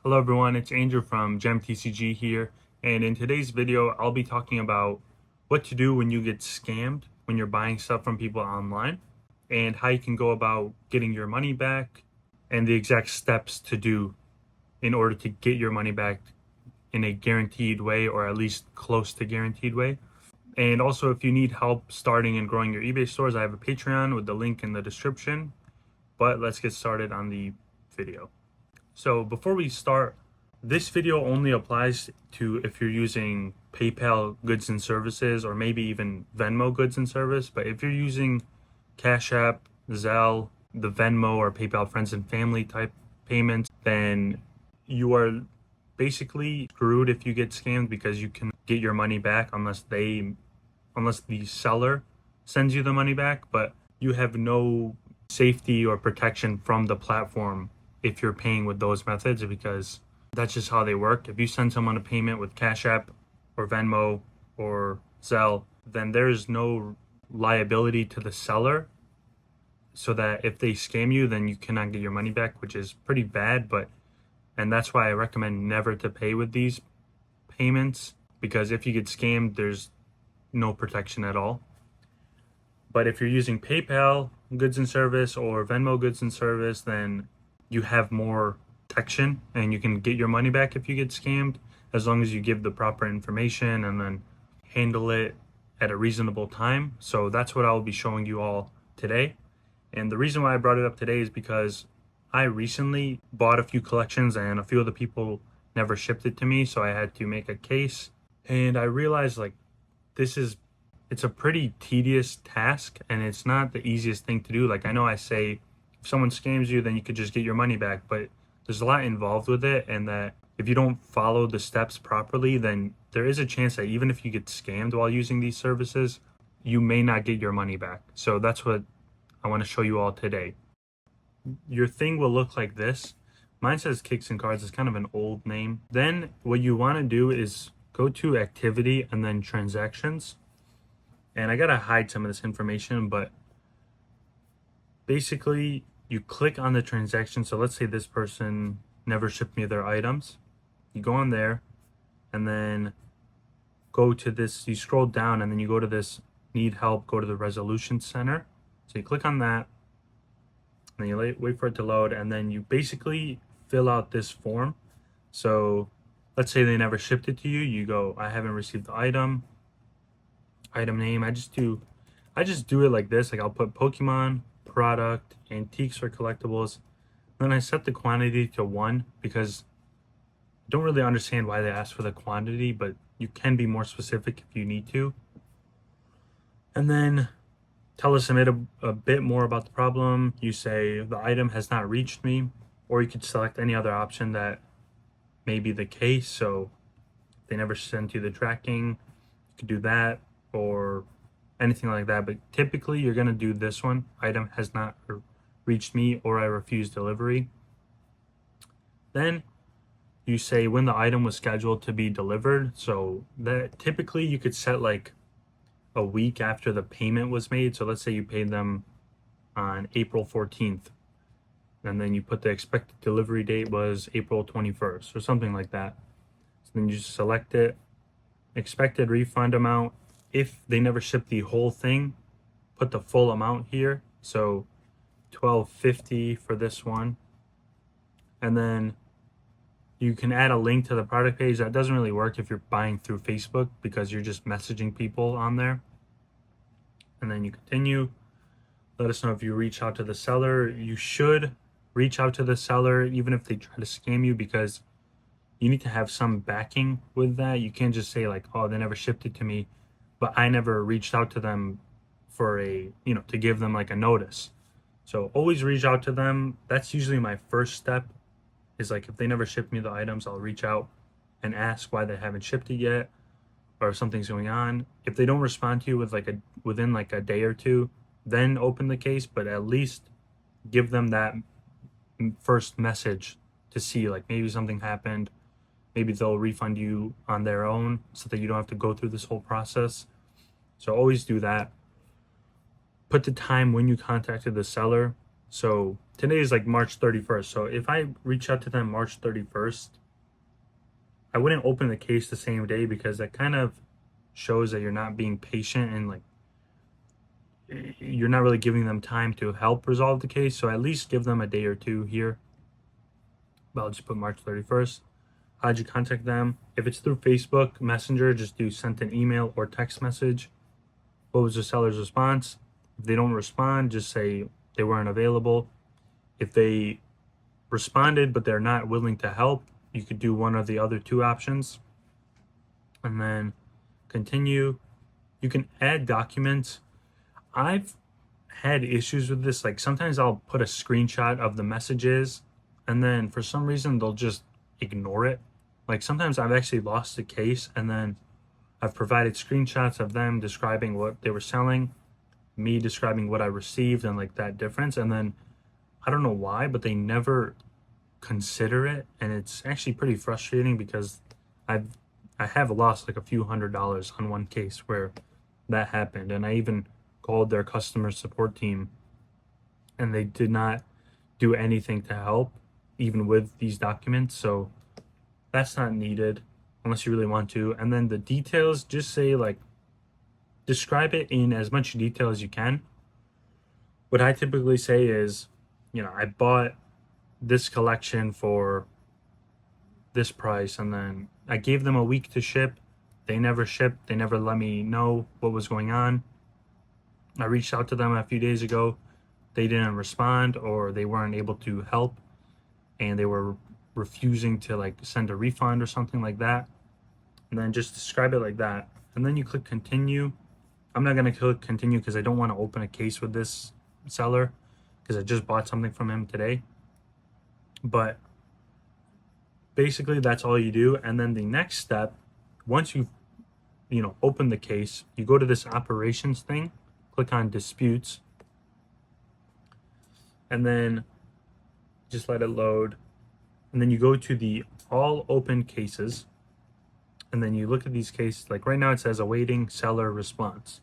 Hello everyone, it's Andrew from GemTCG here, and in today's video I'll be talking about what to do when you get scammed when you're buying stuff from people online, and how you can go about getting your money back, and the exact steps to do in order to get your money back in a guaranteed way, or at least close to guaranteed way. And also, if you need help starting and growing your eBay stores, I have a Patreon with the link in the description. But let's get started on the video. So before we start, this video only applies to if you're using PayPal goods and services, or maybe even Venmo goods and service. But if you're using Cash App, Zelle, the Venmo or PayPal friends and family type payments, then you are basically screwed if you get scammed, because you can get your money back unless the seller sends you the money back, but you have no safety or protection from the platform if you're paying with those methods, because that's just how they work. If you send someone a payment with Cash App or Venmo or Zelle, then there's no liability to the seller, so that if they scam you, then you cannot get your money back, which is pretty bad. And that's why I recommend never to pay with these payments, because if you get scammed, there's no protection at all. But if you're using PayPal goods and service or Venmo goods and service, then you have more protection and you can get your money back if you get scammed, as long as you give the proper information and then handle it at a reasonable time. So that's what I'll be showing you all today. And the reason why I brought it up today is because I recently bought a few collections and a few of the people never shipped it to me, so I had to make a case. And I realized it's a pretty tedious task, and it's not the easiest thing to do. Like, I know I say if someone scams you, then you could just get your money back, but there's a lot involved with it, and that if you don't follow the steps properly, then there is a chance that even if you get scammed while using these services, you may not get your money back. So that's what I want to show you all today. Your thing will look like this. Mine says Kicks and Cards. It's kind of an old name. Then what you want to do is go to Activity and then Transactions. And I gotta hide some of this information, but basically you click on the transaction. So let's say this person never shipped me their items. You go on there and then go to this, you scroll down and then you go to this need help, go to the resolution center. So you click on that and you wait for it to load, and then you basically fill out this form. So let's say they never shipped it to you. You go, I haven't received the item name. I just do it like this. Like, I'll put Pokemon, product, antiques or collectibles. Then I set the quantity to 1, because I don't really understand why they ask for the quantity, but you can be more specific if you need to. And then tell us a bit more about the problem. You say the item has not reached me, or you could select any other option that may be the case. So if they never sent you the tracking, you could do that, or anything like that. But typically you're going to do this one: item has not reached me, or I refuse delivery. Then you say when the item was scheduled to be delivered. So that typically you could set like a week after the payment was made. So let's say you paid them on April 14th, and then you put the expected delivery date was April 21st or something like that. So then you just select it, expected refund amount. If they never ship the whole thing, put the full amount here. So $12.50 for this one. And then you can add a link to the product page. That doesn't really work if you're buying through Facebook, because you're just messaging people on there. And then you continue. Let us know if you reach out to the seller. You should reach out to the seller even if they try to scam you, because you need to have some backing with that. You can't just say like, oh, they never shipped it to me, but I never reached out to them for to give them like a notice. So always reach out to them. That's usually my first step, is like, if they never shipped me the items, I'll reach out and ask why they haven't shipped it yet, or if something's going on. If they don't respond to you within like a day or two, then open the case, but at least give them that first message to see like maybe something happened. Maybe they'll refund you on their own, so that you don't have to go through this whole process. So always do that. Put the time when you contacted the seller. So today is like March 31st. So if I reach out to them March 31st, I wouldn't open the case the same day, because that kind of shows that you're not being patient, and like you're not really giving them time to help resolve the case. So at least give them a day or two here. But I'll just put March 31st. How'd you contact them? If it's through Facebook Messenger, just do sent an email or text message. What was the seller's response? If they don't respond, just say they weren't available. If they responded but they're not willing to help, you could do one of the other two options. And then continue. You can add documents. I've had issues with this. Like sometimes I'll put a screenshot of the messages, and then for some reason they'll just ignore it. Like sometimes I've actually lost the case, and then I've provided screenshots of them describing what they were selling, me describing what I received, and like that difference. And then I don't know why, but they never consider it, and it's actually pretty frustrating, because I have lost like a few $100s on one case where that happened, and I even called their customer support team, and they did not do anything to help, even with these documents. So that's not needed unless you really want to. And then the details, just say like, describe it in as much detail as you can. What I typically say is, I bought this collection for this price, and then I gave them a week to ship. They never shipped. They never let me know what was going on. I reached out to them a few days ago. They didn't respond, or they weren't able to help, and they were refusing to like send a refund or something like that. And then just describe it like that. And then you click continue. I'm not going to click continue because I don't want to open a case with this seller, because I just bought something from him today. But basically that's all you do. And then the next step, once you've open the case, you go to this operations thing, click on disputes, and then just let it load. And then you go to the all open cases, and then you look at these cases. Like right now it says awaiting seller response.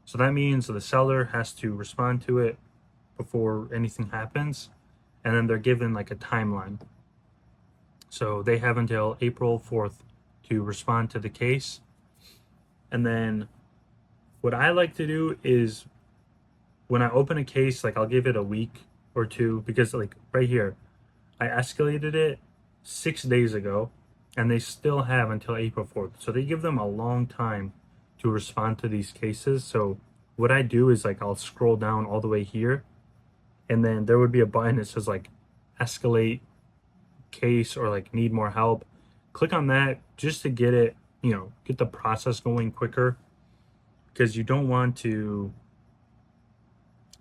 So that means the seller has to respond to it before anything happens. And then they're given like a timeline. So they have until April 4th to respond to the case. And then what I like to do is, when I open a case, like I'll give it a week or two, because like right here, I escalated it 6 days ago, and they still have until April 4th. So they give them a long time to respond to these cases. So what I do is like I'll scroll down all the way here, and then there would be a button that says like escalate case, or like need more help. Click on that just to get it, get the process going quicker, because you don't want to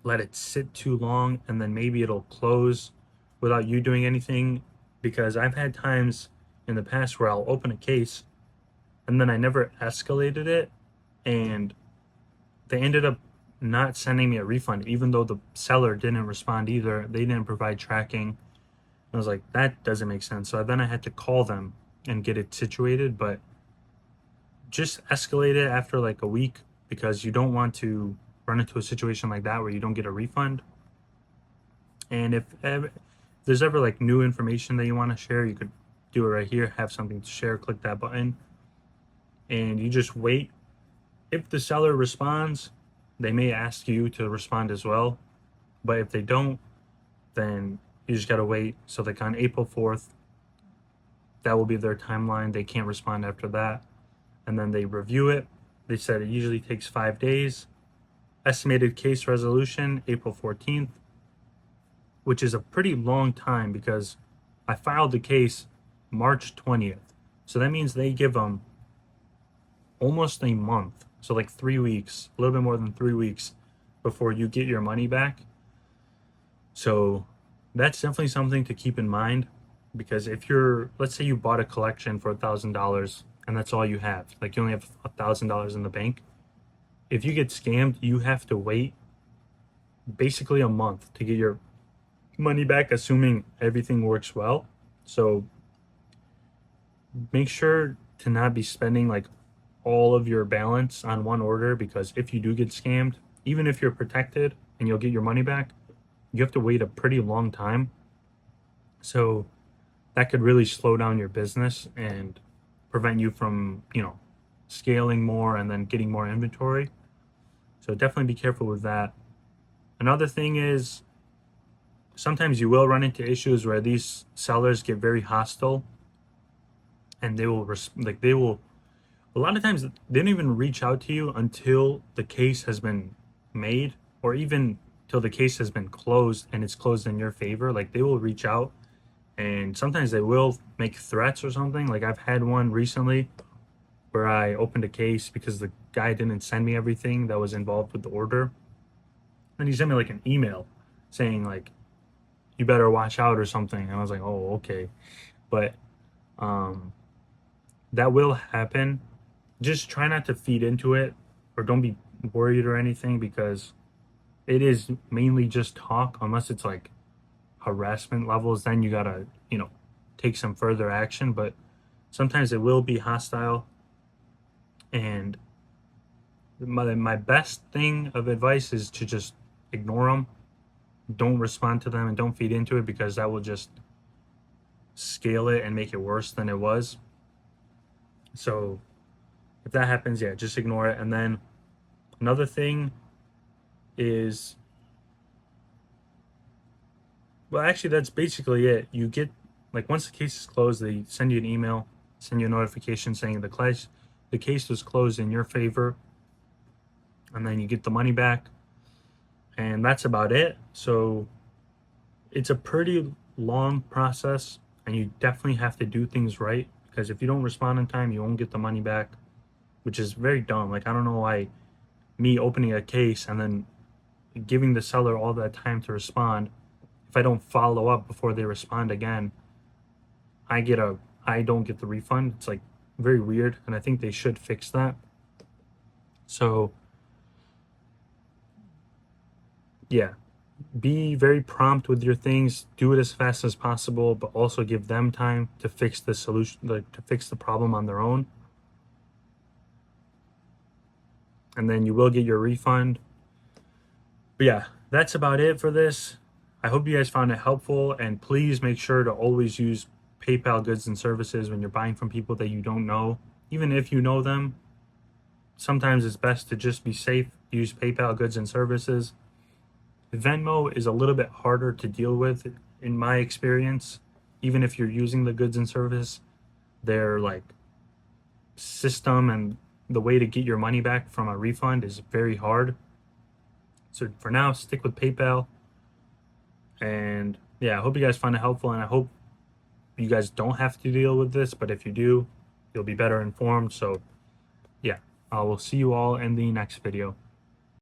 let it sit too long and then maybe it'll close without you doing anything. Because I've had times in the past where I'll open a case and then I never escalated it, and they ended up not sending me a refund, even though the seller didn't respond either. They didn't provide tracking. I was like, that doesn't make sense. So then I had to call them and get it situated. But just escalate it after like a week, because you don't want to run into a situation like that where you don't get a refund. And if there's ever like new information that you want to share, you could do it right here. Have something to share, click that button, and you just wait. If the seller responds, they may ask you to respond as well. But if they don't, then you just gotta wait. So like on April 4th, that will be their timeline. They can't respond after that. And then they review it. They said it usually takes 5 days. Estimated case resolution, April 14th, which is a pretty long time, because I filed the case March 20th. So that means they give them almost a month. So like 3 weeks, a little bit more than 3 weeks before you get your money back. So that's definitely something to keep in mind, because if let's say you bought a collection for $1,000 and that's all you have, like you only have $1,000 in the bank. If you get scammed, you have to wait basically a month to get your money back, assuming everything works well. So make sure to not be spending like all of your balance on one order, because if you do get scammed, even if you're protected and you'll get your money back, you have to wait a pretty long time. So that could really slow down your business and prevent you from, scaling more and then getting more inventory. So definitely be careful with that. Another thing is sometimes you will run into issues where these sellers get very hostile and they will a lot of times they don't even reach out to you until the case has been made, or even till the case has been closed and it's closed in your favor. Like they will reach out, and sometimes they will make threats or something. Like I've had one recently where I opened a case because the guy didn't send me everything that was involved with the order, and he sent me like an email saying like you better watch out or something, and I was like, oh, okay. But um that will happen. Just try not to feed into it, or don't be worried or anything, because it is mainly just talk. Unless it's like harassment levels, then you gotta, take some further action. But sometimes it will be hostile, and my best thing of advice is to just ignore them. Don't respond to them and don't feed into it, because that will just scale it and make it worse than it was. So if that happens, yeah, just ignore it. And then another thing is, well, actually, that's basically it. You get, like, once the case is closed, they send you an email, send you a notification saying the case was closed in your favor, and then you get the money back, and that's about it. So it's a pretty long process, and you definitely have to do things right, because if you don't respond in time, you won't get the money back, which is very dumb. Like, I don't know why me opening a case and then giving the seller all that time to respond, if I don't follow up before they respond again, I don't get the refund. It's like very weird, and I think they should fix that. So yeah, be very prompt with your things. Do it as fast as possible, but also give them time to fix the solution, like to fix the problem on their own, and then you will get your refund. But yeah, that's about it for this. I hope you guys found it helpful, and please make sure to always use PayPal goods and services when you're buying from people that you don't know. Even if you know them, sometimes it's best to just be safe. Use PayPal goods and services. Venmo is a little bit harder to deal with in my experience. Even if you're using the goods and service, their like system and the way to get your money back from a refund is very hard. So for now, stick with PayPal. And yeah, I hope you guys find it helpful, and I hope you guys don't have to deal with this, but if you do, you'll be better informed. So yeah, I will see you all in the next video.